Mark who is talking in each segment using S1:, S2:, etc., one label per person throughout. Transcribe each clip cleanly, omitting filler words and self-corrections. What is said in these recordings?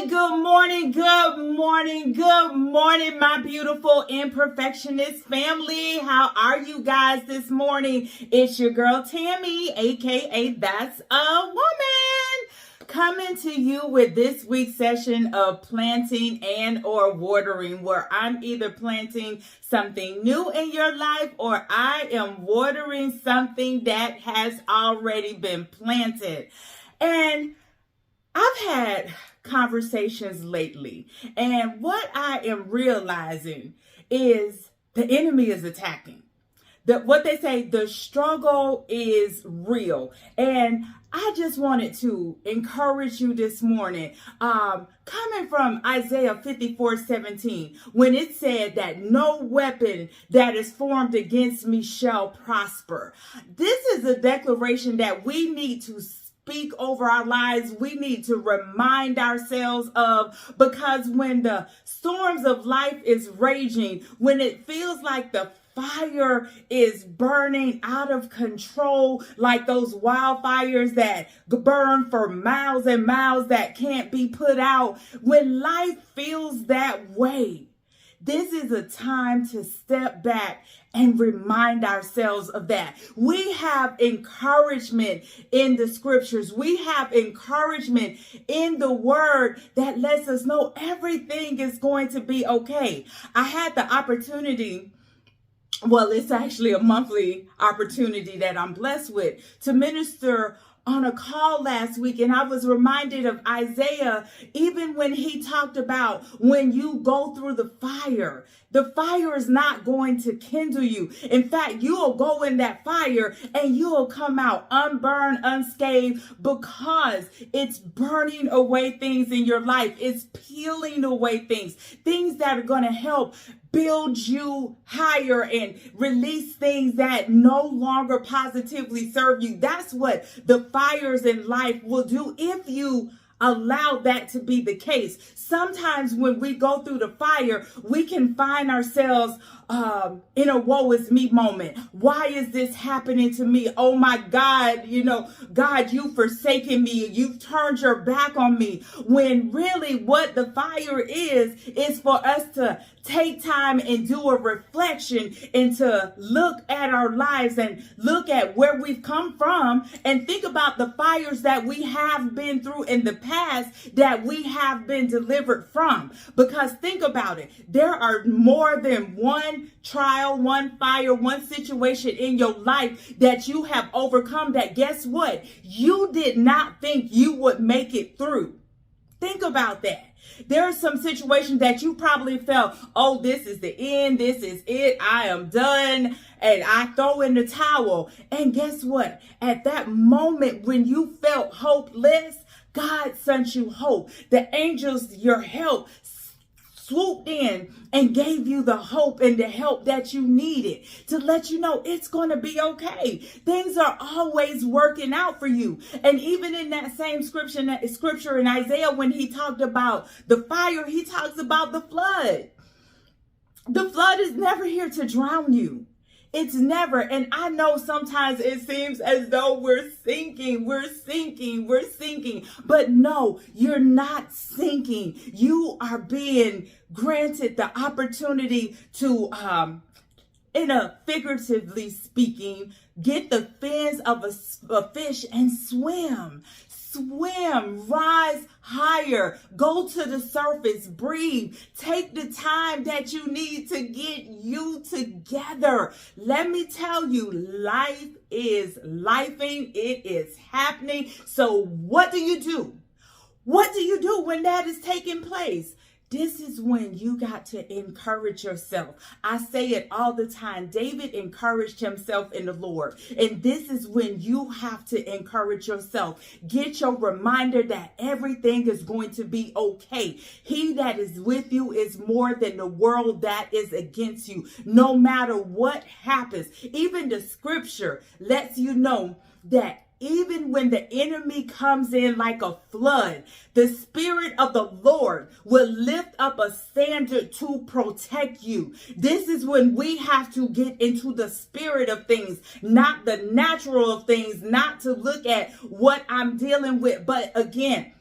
S1: good morning, my beautiful imperfectionist family. How are you guys this morning? It's your girl Tammy, aka That's a Woman, coming to you with this week's session of planting and or watering, where I'm either planting something new in your life or I am watering something that has already been planted. And I've had conversations lately, and what I am realizing is the enemy is attacking. What they say, the struggle is real. And I just wanted to encourage you this morning, coming from Isaiah 54:17, when it said that no weapon that is formed against me shall prosper. This is a declaration that we need to speak over our lives. We need to remind ourselves of, because when the storms of life is raging, when it feels like the fire is burning out of control, like those wildfires that burn for miles and miles that can't be put out, when life feels that way, this is a time to step back and remind ourselves of that. We have encouragement in the scriptures. We have encouragement in the word that lets us know everything is going to be okay. I had the opportunity, well, it's actually a monthly opportunity that I'm blessed with, to minister on a call last week, and I was reminded of Isaiah, even when he talked about when you go through the fire is not going to kindle you. In fact, you'll go in that fire and you'll come out unburned, unscathed, because it's burning away things in your life. It's peeling away things that are going to help build you higher and release things that no longer positively serve you. That's what the fires in life will do if you allow that to be the case. Sometimes when we go through the fire, we can find ourselves in a woe is me moment. Why is this happening to me? Oh my God, God, you've forsaken me. You've turned your back on me. When really what the fire is for us to take time and do a reflection and to look at our lives and look at where we've come from and think about the fires that we have been through in the past that we have been delivered from. Because think about it, there are more than one trial, one fire, one situation in your life that you have overcome that, guess what? You did not think you would make it through. Think about that. There are some situations that you probably felt, oh, this is the end, this is it, I am done, and I throw in the towel. And guess what? At that moment when you felt hopeless, God sent you hope. The angels, your help, swooped in and gave you the hope and the help that you needed to let you know it's going to be okay. Things are always working out for you. And even in that same scripture in Isaiah, when he talked about the fire, he talks about the flood. The flood is never here to drown you. It's never. And I know sometimes it seems as though we're sinking. But no, you're not sinking. You are being granted the opportunity to, figuratively speaking, get the fins of a fish and swim. Swim, rise higher, go to the surface, breathe, take the time that you need to get you together. Let me tell you, life is lifing, it is happening. So what do you do? What do you do when that is taking place? This is when you got to encourage yourself. I say it all the time. David encouraged himself in the Lord. And this is when you have to encourage yourself. Get your reminder that everything is going to be okay. He that is with you is more than the world that is against you. No matter what happens, even the scripture lets you know that even when the enemy comes in like a flood, the Spirit of the Lord will lift up a standard to protect you. This is when we have to get into the spirit of things, not the natural of things, not to look at what I'm dealing with. But again,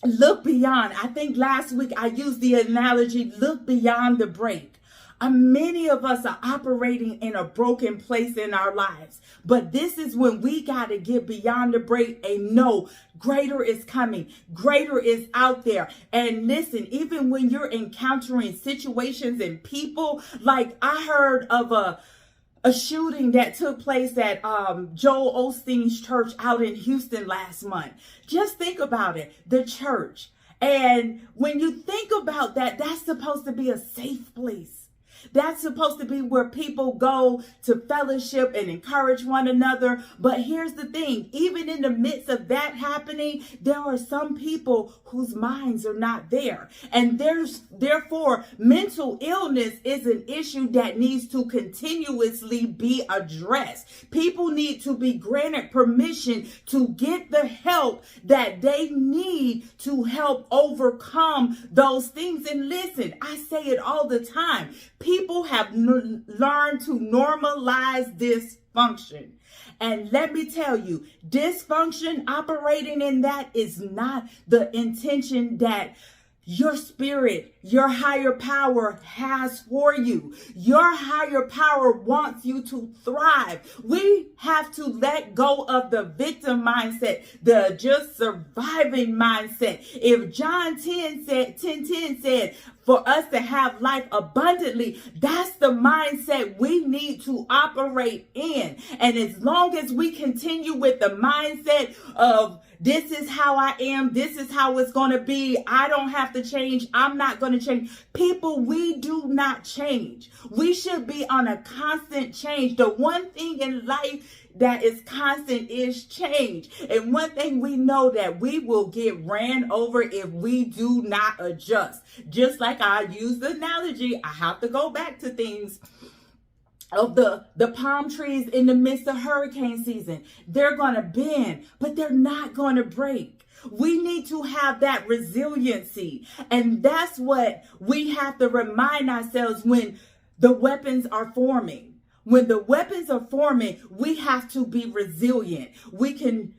S1: Look beyond. I think last week I used the analogy, look beyond the break. Many of us are operating in a broken place in our lives, but this is when we got to get beyond the break and know greater is coming, greater is out there. And listen, even when you're encountering situations and people, like I heard of a shooting that took place at Joel Osteen's church out in Houston last month. Just think about it, the church. And when you think about that, that's supposed to be a safe place. That's supposed to be where people go to fellowship and encourage one another. But here's the thing, even in the midst of that happening, there are some people whose minds are not there. And therefore, mental illness is an issue that needs to continuously be addressed. People need to be granted permission to get the help that they need to help overcome those things. And listen, I say it all the time. People have learned to normalize dysfunction. And let me tell you, dysfunction operating in that is not the intention that your spirit, your higher power has for you. Your higher power wants you to thrive. We have to let go of the victim mindset, the just surviving mindset. If John 10 said, for us to have life abundantly, that's the mindset we need to operate in. And as long as we continue with the mindset of this is how I am, this is how it's going to be, I don't have to change, I'm not going to change. People, we do not change. We should be on a constant change. The one thing in life that is constant is change. And one thing we know that we will get ran over if we do not adjust. Just like I use the analogy, I have to go back to things of the palm trees in the midst of hurricane season. They're going to bend, but they're not going to break. We need to have that resiliency. And that's what we have to remind ourselves when the weapons are forming. When the weapons are forming, we have to be resilient. We can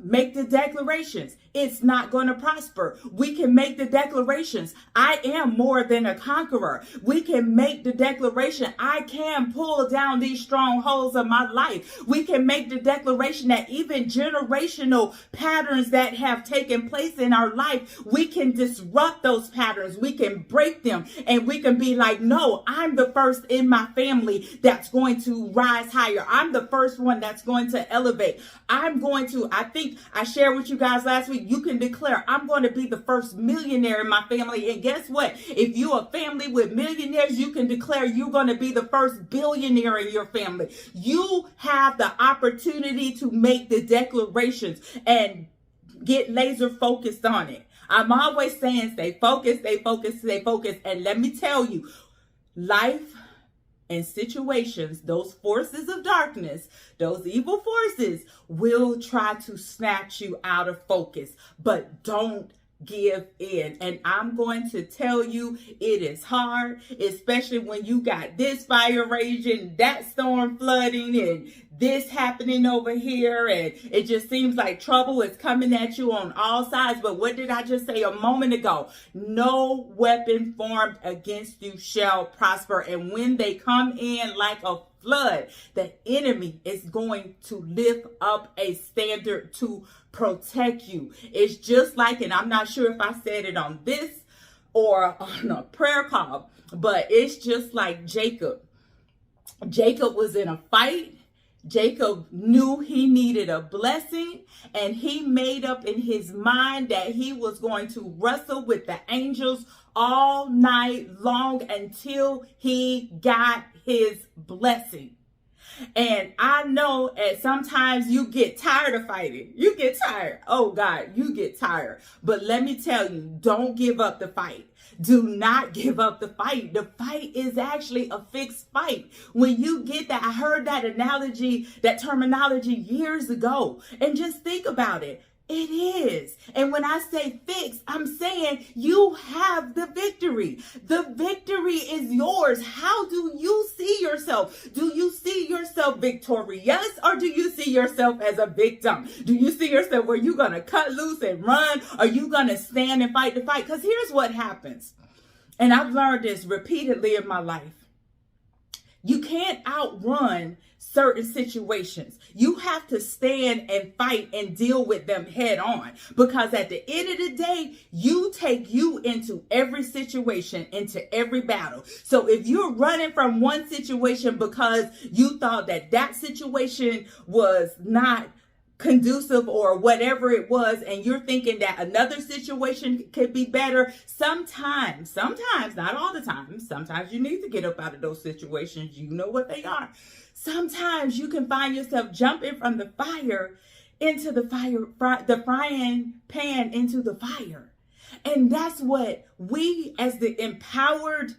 S1: make the declarations. It's not going to prosper. We can make the declarations. I am more than a conqueror. We can make the declaration. I can pull down these strongholds of my life. We can make the declaration that even generational patterns that have taken place in our life, we can disrupt those patterns. We can break them and we can be like, no, I'm the first in my family that's going to rise higher. I'm the first one that's going to elevate. I think I shared with you guys last week, you can declare, I'm going to be the first millionaire in my family. And guess what? If you're a family with millionaires, you can declare you're going to be the first billionaire in your family. You have the opportunity to make the declarations and get laser focused on it. I'm always saying stay focused, stay focused, stay focused. And let me tell you, life and situations, those forces of darkness, those evil forces will try to snatch you out of focus, but don't give in. And I'm going to tell you, it is hard, especially when you got this fire raging, that storm flooding, and this happening over here, and it just seems like trouble is coming at you on all sides. But what did I just say a moment ago? No weapon formed against you shall prosper. And when they come in like a flood, the enemy is going to lift up a standard to protect you. It's just like, and I'm not sure if I said it on this or on a prayer call, but it's just like Jacob. Jacob was in a fight. Jacob knew he needed a blessing, and he made up in his mind that he was going to wrestle with the angels all night long until he got his blessing. And I know sometimes you get tired of fighting. You get tired. Oh God, you get tired. But let me tell you, don't give up the fight. Do not give up the fight. The fight is actually a fixed fight. When you get that, I heard that analogy, that terminology years ago. And just think about it. It is. And when I say fix, I'm saying you have the victory. The victory is yours. How do you see yourself? Do you see yourself victorious, or do you see yourself as a victim? Do you see yourself where you're going to cut loose and run? Or are you going to stand and fight the fight? Because here's what happens. And I've learned this repeatedly in my life. You can't outrun certain situations. You have to stand and fight and deal with them head on, because at the end of the day, you take you into every situation, into every battle. So if you're running from one situation because you thought that situation was not conducive or whatever it was, and you're thinking that another situation could be better, sometimes, not all the time, sometimes you need to get up out of those situations. You know what they are. Sometimes you can find yourself jumping from the fire into the frying pan into the fire. And that's what we, as the empowered,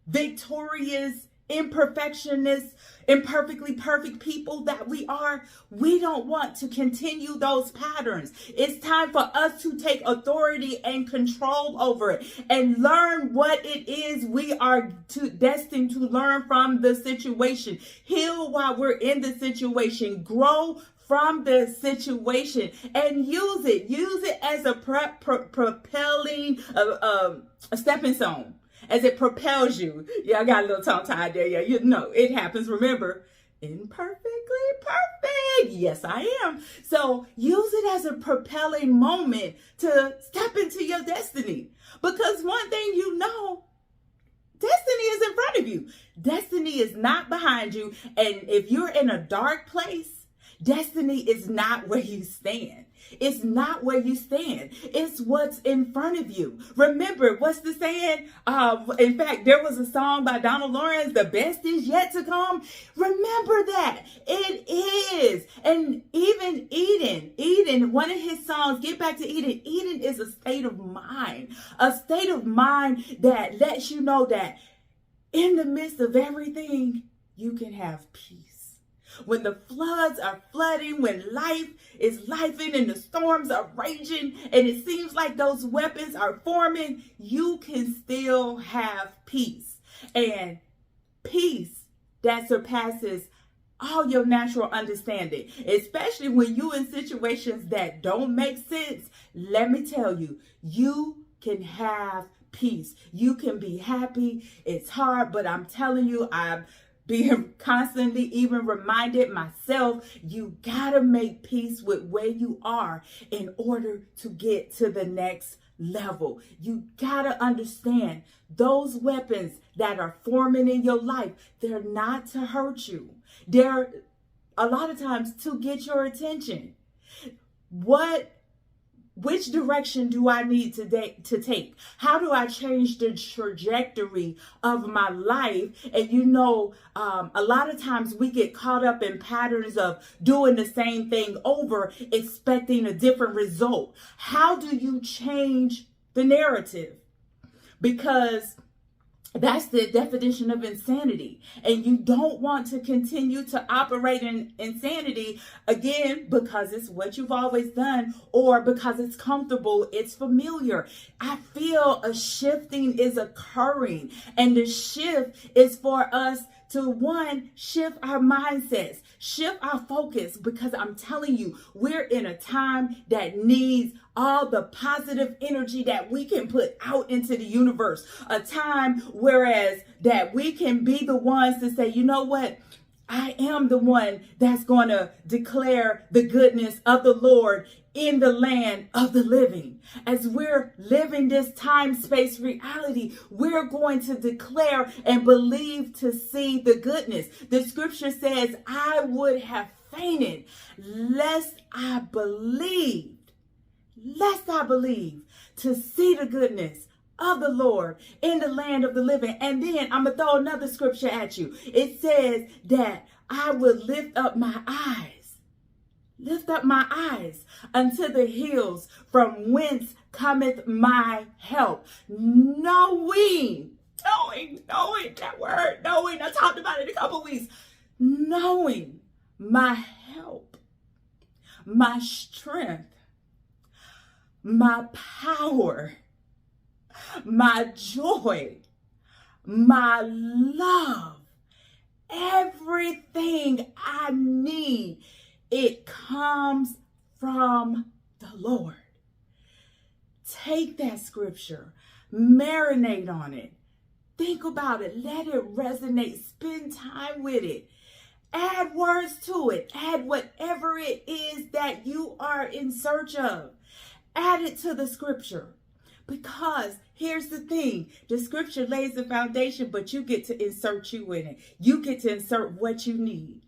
S1: victorious, imperfectionist, imperfectly perfect people that we are, we don't want to continue those patterns. It's time for us to take authority and control over it and learn what it is we are destined to learn from the situation. Heal while we're in the situation. Grow from the situation and use it. Use it as a propelling, a stepping stone. As it propels you. Yeah, I got a little tongue tied there. Yeah, you know, it happens. Remember, imperfectly perfect. Yes, I am. So use it as a propelling moment to step into your destiny. Because one thing you know, destiny is in front of you. Destiny is not behind you. And if you're in a dark place, destiny is not where you stand. It's not where you stand. It's what's in front of you. Remember, what's the saying? In fact, there was a song by Donald Lawrence, "The best is yet to come." Remember that. It is. And even Eden, one of his songs, Get Back to Eden. Eden is a state of mind. A state of mind that lets you know that in the midst of everything, you can have peace. When the floods are flooding, when life is lifing and the storms are raging and it seems like those weapons are forming, you can still have peace. And peace that surpasses all your natural understanding, especially when you're in situations that don't make sense. Let me tell you, you can have peace. You can be happy. It's hard, but I'm telling you, I'm being constantly even reminded myself, you gotta make peace with where you are in order to get to the next level. You gotta understand those weapons that are forming in your life, they're not to hurt you. They're a lot of times to get your attention. Which direction do I need to take? How do I change the trajectory of my life? And you know, a lot of times we get caught up in patterns of doing the same thing over, expecting a different result. How do you change the narrative? Because that's the definition of insanity. And you don't want to continue to operate in insanity, again, because it's what you've always done or because it's comfortable, it's familiar. I feel a shifting is occurring, and the shift is for us to, one, shift our mindsets, shift our focus, because I'm telling you, we're in a time that needs all the positive energy that we can put out into the universe. A time whereas that we can be the ones to say, you know what? I am the one that's going to declare the goodness of the Lord in the land of the living. As we're living this time-space reality, we're going to declare and believe to see the goodness. The scripture says, I would have fainted lest I believed to see the goodness of the Lord in the land of the living. And then I'm going to throw another scripture at you. It says that I will lift up my eyes unto the hills from whence cometh my help. Knowing, that word, knowing, I talked about it in a couple weeks. Knowing my help, my strength my power, my joy, my love, everything I need, it comes from the Lord. Take that scripture, marinate on it, think about it, let it resonate, spend time with it, add words to it, add whatever it is that you are in search of, add it to the scripture. Because here's the thing, the scripture lays the foundation, but you get to insert you in it. You get to insert what you need.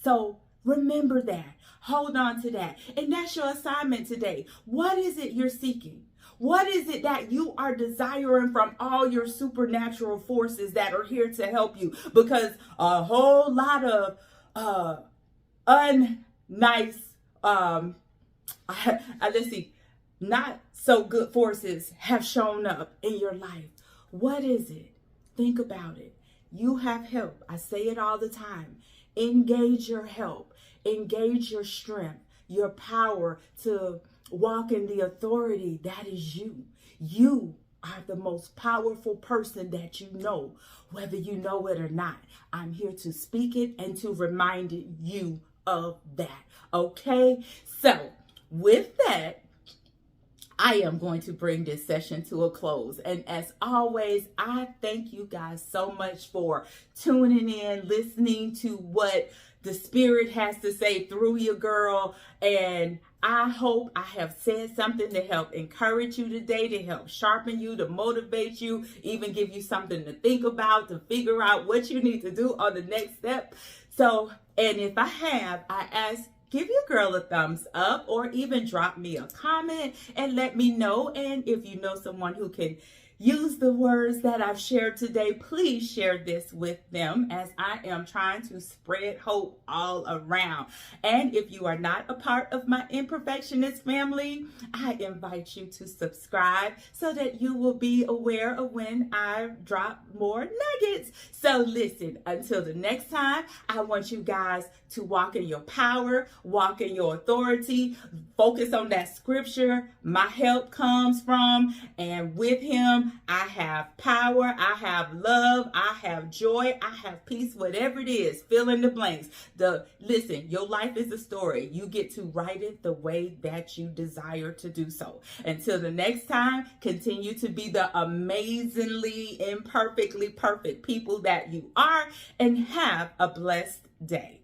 S1: So remember that. Hold on to that. And that's your assignment today. What is it you're seeking? What is it that you are desiring from all your supernatural forces that are here to help you? Because a whole lot of unnice, let's see, not so good forces have shown up in your life. What is it? Think about it. You have help. I say it all the time. Engage your help. Engage your strength, your power to walk in the authority that is you. You are the most powerful person that you know, whether you know it or not. I'm here to speak it and to remind you of that. Okay? So, with that, I am going to bring this session to a close. And as always, I thank you guys so much for tuning in, listening to what the Spirit has to say through your girl. And I hope I have said something to help encourage you today, to help sharpen you, to motivate you, even give you something to think about, to figure out what you need to do on the next step. So, and if I have, I ask, give your girl a thumbs up or even drop me a comment and let me know. And if you know someone who can use the words that I've shared today, please share this with them as I am trying to spread hope all around. And if you are not a part of my Imperfectionist family, I invite you to subscribe so that you will be aware of when I drop more nuggets. So listen, until the next time, I want you guys to walk in your power, walk in your authority, focus on that scripture my help comes from, and with him, I have power, I have love, I have joy, I have peace, whatever it is, fill in the blanks. Listen, your life is a story. You get to write it the way that you desire to do so. Until the next time, continue to be the amazingly, imperfectly perfect people that you are, and have a blessed day.